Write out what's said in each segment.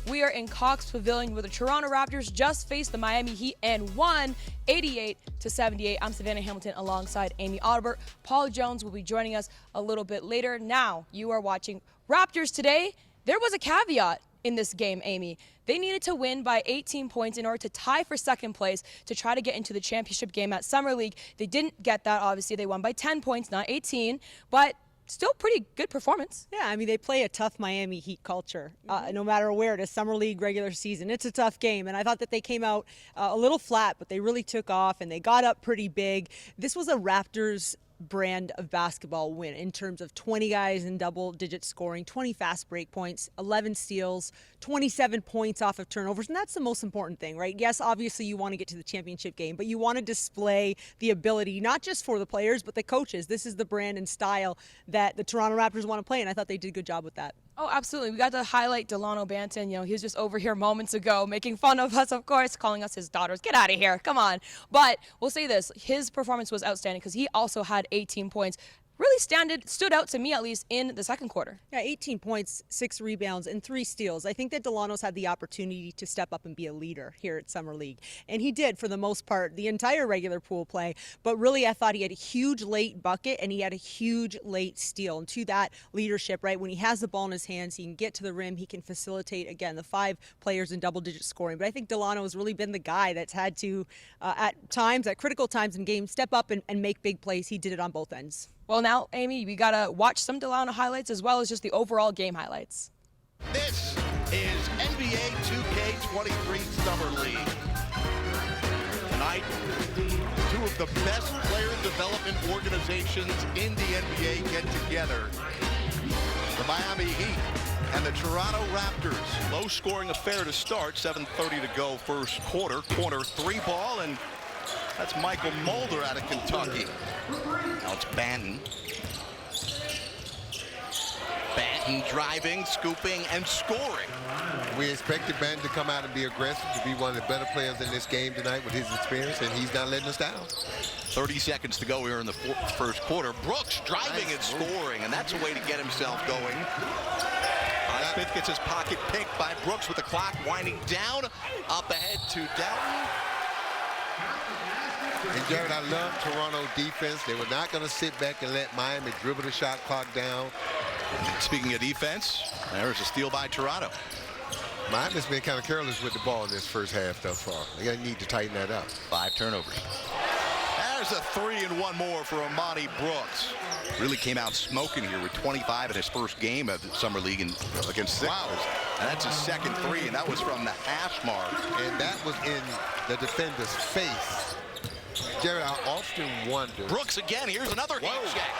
We are in Cox Pavilion where the Toronto Raptors just faced the Miami Heat and won 88-78. I'm Savanna Hamilton alongside Amy Audibert. Paul Jones will be joining us a little bit later. Now you are watching Raptors Today. There was a caveat in this game, Amy. They needed to win by 18 points in order to tie for second place to try to get into the championship game at Summer League. They didn't get that, obviously. They won by 10 points, not 18, but still pretty good performance. Yeah, I mean, they play a tough Miami Heat culture, no matter where it is, Summer League, regular season. It's a tough game, and I thought that they came out a little flat, but they really took off, and they got up pretty big. This was a Raptors brand of basketball win in terms of 20 guys in double-digit scoring, 20 fast break points, 11 steals, 27 points off of turnovers, and that's the most important thing, right? Yes, obviously you want to get to the championship game, but you want to display the ability, not just for the players, but the coaches. This is the brand and style that the Toronto Raptors want to play, and I thought they did a good job with that. Oh, absolutely. We got to highlight Delano Banton. You know, he was just over here moments ago making fun of us, of course, calling us his daughters. Get out of here. Come on. But we'll say this. His performance was outstanding because he also had 18 points. Really stood out to me, at least, in the second quarter. Yeah, 18 points, 6 rebounds, and 3 steals. I think that Delano's had the opportunity to step up and be a leader here at Summer League. And he did, for the most part, the entire regular pool play. But really, I thought he had a huge late bucket, and he had a huge late steal. And to that leadership, right, when he has the ball in his hands, he can get to the rim, he can facilitate, again, the 5 players in double-digit scoring. But I think Delano has really been the guy that's had to, at critical times in games, step up and make big plays. He did it on both ends. Well, now, Amy, we got to watch some Delano highlights as well as just the overall game highlights. This is NBA 2K23 Summer League. Tonight, 2 of the best player development organizations in the NBA get together. The Miami Heat and the Toronto Raptors. Low-scoring affair to start, 7:30 to go first quarter. Corner 3 ball, and that's Michael Mulder out of Kentucky. Now it's Banton. Banton driving, scooping, and scoring. We expected Banton to come out and be aggressive, to be one of the better players in this game tonight with his experience, and he's not letting us down. 30 seconds to go here in the first quarter. Brooks driving and scoring, and that's a way to get himself going. Smith gets his pocket picked by Brooks with the clock winding down. Up ahead to Doughton. And Jared, I love Toronto defense. They were not going to sit back and let Miami dribble the shot clock down. Speaking of defense, there's a steal by Toronto. Miami's been kind of careless with the ball in this first half thus far. They're going to need to tighten that up. 5 turnovers. There's a 3 and 1 more for Armani Brooks. Really came out smoking here with 25 in his first game of the Summer League against Sixers. Wow. And that's his second 3, and that was from the hash mark. And that was in the defender's face. Jared, I often wonder. Brooks again. Here's another heat check.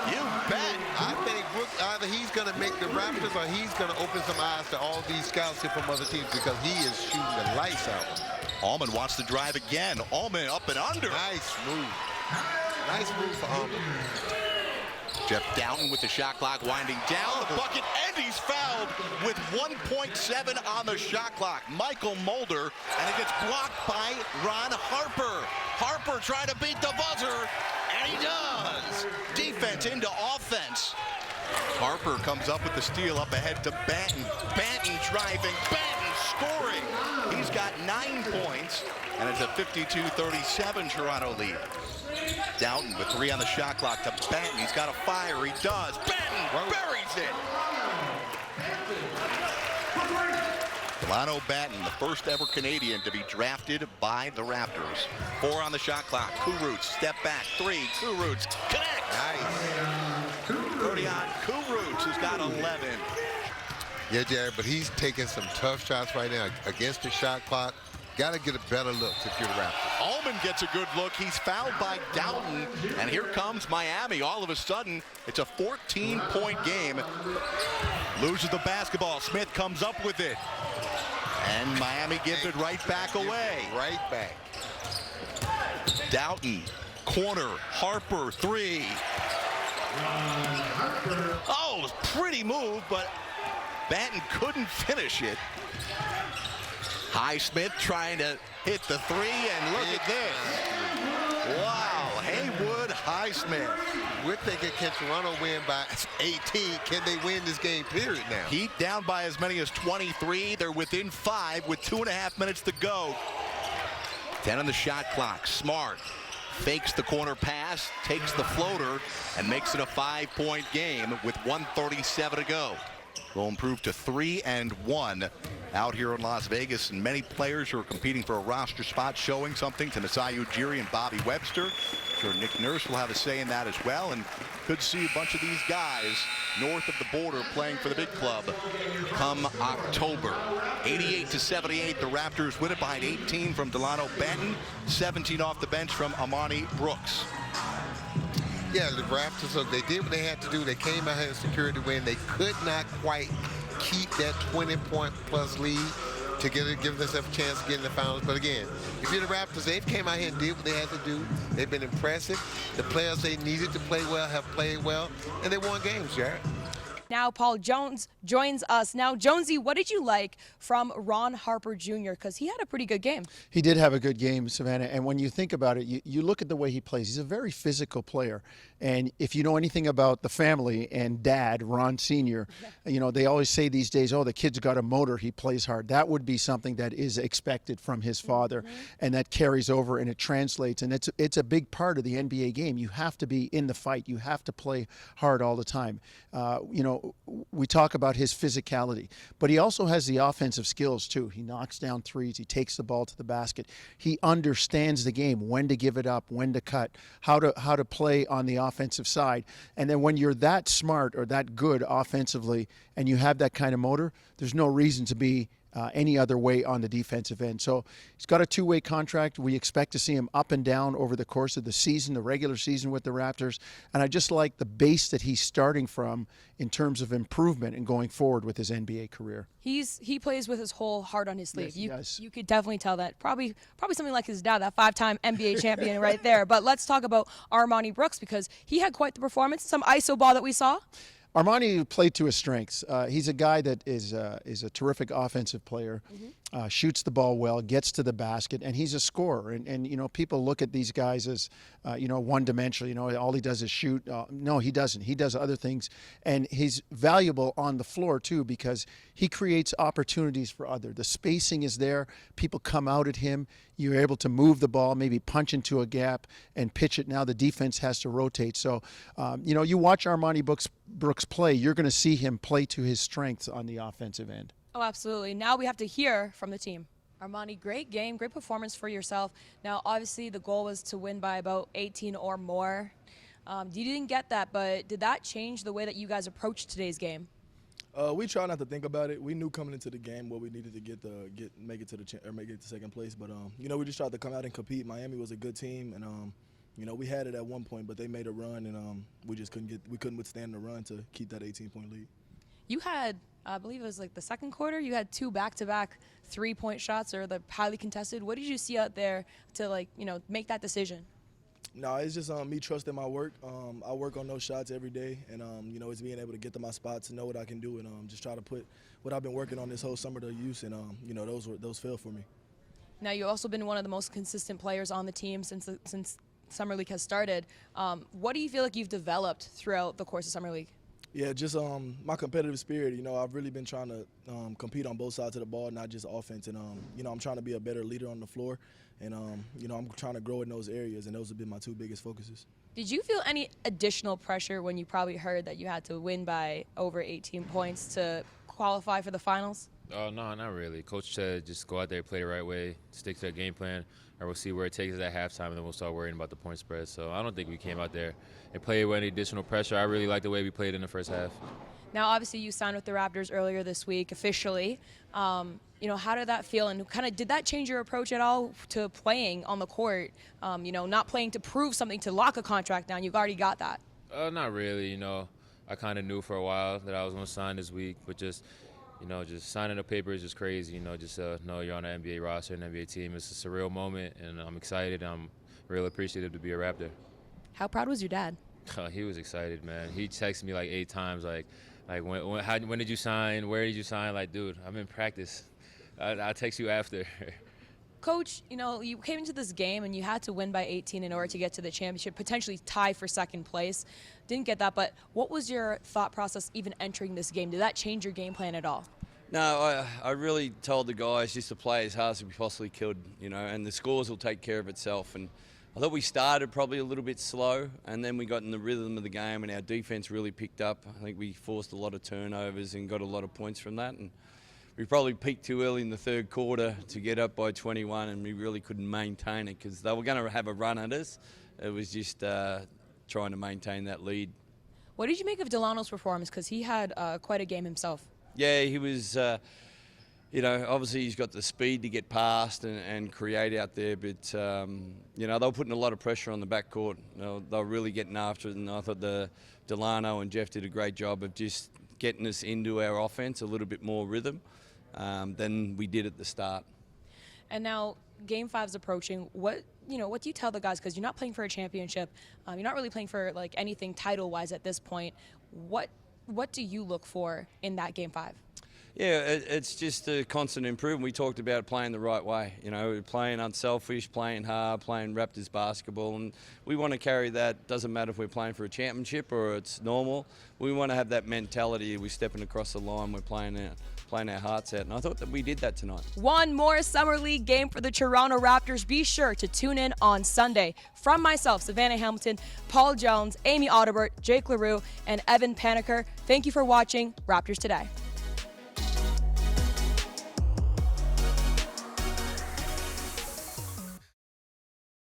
You bet. I think Brooks, either he's going to make the Raptors or he's going to open some eyes to all these scouts here from other teams because he is shooting the lights out. Allman wants to drive again. Allman up and under. Nice move. Nice move for Allman. Jeff Doughton with the shot clock winding down the bucket, and he's fouled with 1.7 on the shot clock. Michael Mulder, and it gets blocked by Ron Harper. Harper trying to beat the buzzer, and he does. Defense into offense. Harper comes up with the steal up ahead to Banton. Banton driving, Banton scoring. He's got 9 points, and it's a 52-37 Toronto lead. Doughton with 3 on the shot clock to Banton. He's got a fire. He does. Banton buries it. Delano Banton, the first ever Canadian to be drafted by the Raptors. 4 on the shot clock. Kurucs, step back. 3. Kurucs, connect. Nice. 30 on Kurucs, who's got 11. Yeah, Jared, but he's taking some tough shots right now against the shot clock. Got to get a better look if you're the Raptors. Allman gets a good look. He's fouled by Doughton. And here comes Miami. All of a sudden, it's a 14-point game. Loses the basketball. Smith comes up with it. And Miami gives it right back away. Right back. Doughton, corner, Harper, 3. Oh, it was a pretty move, but Banton couldn't finish it. Highsmith trying to hit the three, and look at this. Wow, Haywood Highsmith. We're thinking, can Toronto win by 18? Can they win this game, period, now? Heat down by as many as 23. They're within 5 with 2.5 minutes to go. 10 on the shot clock. Smart fakes the corner pass, takes the floater, and makes it a 5-point game with 1:37 to go. Will improve to 3-1 out here in Las Vegas, and many players who are competing for a roster spot showing something to Masai Ujiri and Bobby Webster. I'm sure Nick Nurse will have a say in that as well, and could see a bunch of these guys north of the border playing for the big club come October. 88-78, the Raptors win it behind 18 from Delano Banton, 17 off the bench from Armani Brooks. Yeah, the Raptors, so they did what they had to do. They came out here and secured the win. They could not quite keep that 20-point plus lead to give themselves a chance to get in the finals. But again, if you're the Raptors, they came out here and did what they had to do. They've been impressive. The players they needed to play well have played well, and they won games, Jared. Now Paul Jones joins us. Now, Jonesy, what did you like from Ron Harper Jr.? Because he had a pretty good game. He did have a good game, Savannah. And when you think about it, you look at the way he plays. He's a very physical player. And if you know anything about the family and dad, Ron Sr., you know, they always say these days, oh, the kid's got a motor, he plays hard. That would be something that is expected from his father, and that carries over and it translates. And it's a big part of the NBA game. You have to be in the fight. You have to play hard all the time. You know, we talk about his physicality, but he also has the offensive skills too. He knocks down threes. He takes the ball to the basket. He understands the game, when to give it up, when to cut, how to play on the offensive side. And then when you're that smart or that good offensively and you have that kind of motor, there's no reason to be any other way on the defensive end. So he's got a two-way contract. We expect to see him up and down over the course of the season, the regular season with the Raptors. And I just like the base that he's starting from in terms of improvement and going forward with his NBA career. He plays with his whole heart on his sleeve. Yes, he does. You could definitely tell that. Probably something like his dad, that 5-time NBA champion right there. But let's talk about Armani Brooks, because he had quite the performance. Some ISO ball that we saw. Armani played to his strengths. He's a guy that is a terrific offensive player, shoots the ball well, gets to the basket, and he's a scorer. And you know, people look at these guys as, you know, one-dimensional. You know, all he does is shoot. No, he doesn't. He does other things. And he's valuable on the floor, too, because he creates opportunities for others. The spacing is there. People come out at him. You're able to move the ball, maybe punch into a gap and pitch it. Now the defense has to rotate. So, you know, you watch Armani Brooks play, you're going to see him play to his strengths on the offensive end. Oh, absolutely. Now we have to hear from the team. Armani, great game, great performance for yourself. Now, obviously, the goal was to win by about 18 or more. You didn't get that, but did that change the way that you guys approached today's game? We try not to think about it. We knew coming into the game what we needed to make it to second place. But you know, we just tried to come out and compete. Miami was a good team, and you know, we had it at one point, but they made a run, and we just couldn't withstand the run to keep that 18-point lead. You had, I believe it was like the second quarter, you had 2 back-to-back 3-point shots, or the highly contested. What did you see out there to, like, you know, make that decision? No, it's just me trusting my work. I work on those shots every day, and you know, it's being able to get to my spots, know what I can do, and just try to put what I've been working on this whole summer to use. And you know, those fell for me. Now, you've also been one of the most consistent players on the team since Summer League has started. What do you feel like you've developed throughout the course of Summer League? Yeah, just my competitive spirit. You know, I've really been trying to compete on both sides of the ball, not just offense. And you know, I'm trying to be a better leader on the floor. And you know, I'm trying to grow in those areas, and those have been my 2 biggest focuses. Did you feel any additional pressure when you probably heard that you had to win by over 18 points to qualify for the finals? Oh, no, not really. Coach said just go out there, play the right way, stick to the game plan, and we'll see where it takes us at halftime, and then we'll start worrying about the point spread. So I don't think we came out there and played with any additional pressure. I really like the way we played in the first half. Now, obviously, you signed with the Raptors earlier this week, officially. You know, how did that feel, and kind of did that change your approach at all to playing on the court? You know, not playing to prove something, to lock a contract down. You've already got that. Not really. You know, I kind of knew for a while that I was going to sign this week, but just, you know, just signing the paper is just crazy. You know, just know you're on an NBA roster, an NBA team. It's a surreal moment, and I'm excited. I'm real appreciative to be a Raptor. How proud was your dad? He was excited, man. He texted me like 8 times, like when did you sign? Where did you sign? Like, dude, I'm in practice. I'll text you after. Coach, you know, you came into this game and you had to win by 18 in order to get to the championship, potentially tie for second place. Didn't get that, but what was your thought process even entering this game? Did that change your game plan at all? No, I really told the guys just to play as hard as we possibly could, you know, and the scores will take care of itself. And I thought we started probably a little bit slow, and then we got in the rhythm of the game, and our defense really picked up. I think we forced a lot of turnovers and got a lot of points from that. And we probably peaked too early in the third quarter to get up by 21, and we really couldn't maintain it because they were going to have a run at us. It was just trying to maintain that lead. What did you make of Delano's performance? Because he had quite a game himself. Yeah, he was, you know, obviously he's got the speed to get past and create out there, but, you know, they were putting a lot of pressure on the backcourt. They were really getting after it, and I thought Delano and Jeff did a great job of just getting us into our offense a little bit more rhythm than we did at the start. And now Game 5's approaching. What do you tell the guys? Because you're not playing for a championship. You're not really playing for like anything title-wise at this point. What do you look for in that Game 5? Yeah, it's just a constant improvement. We talked about playing the right way. You know, playing unselfish, playing hard, playing Raptors basketball, and we want to carry that. Doesn't matter if we're playing for a championship or it's normal. We want to have that mentality. We're stepping across the line. We're playing our hearts out, and I thought that we did that tonight. One more Summer League game for the Toronto Raptors. Be sure to tune in on Sunday. From myself, Savanna Hamilton, Paul Jones, Amy Audibert, Jake LaRue, and Evan Paniker, thank you for watching Raptors Today.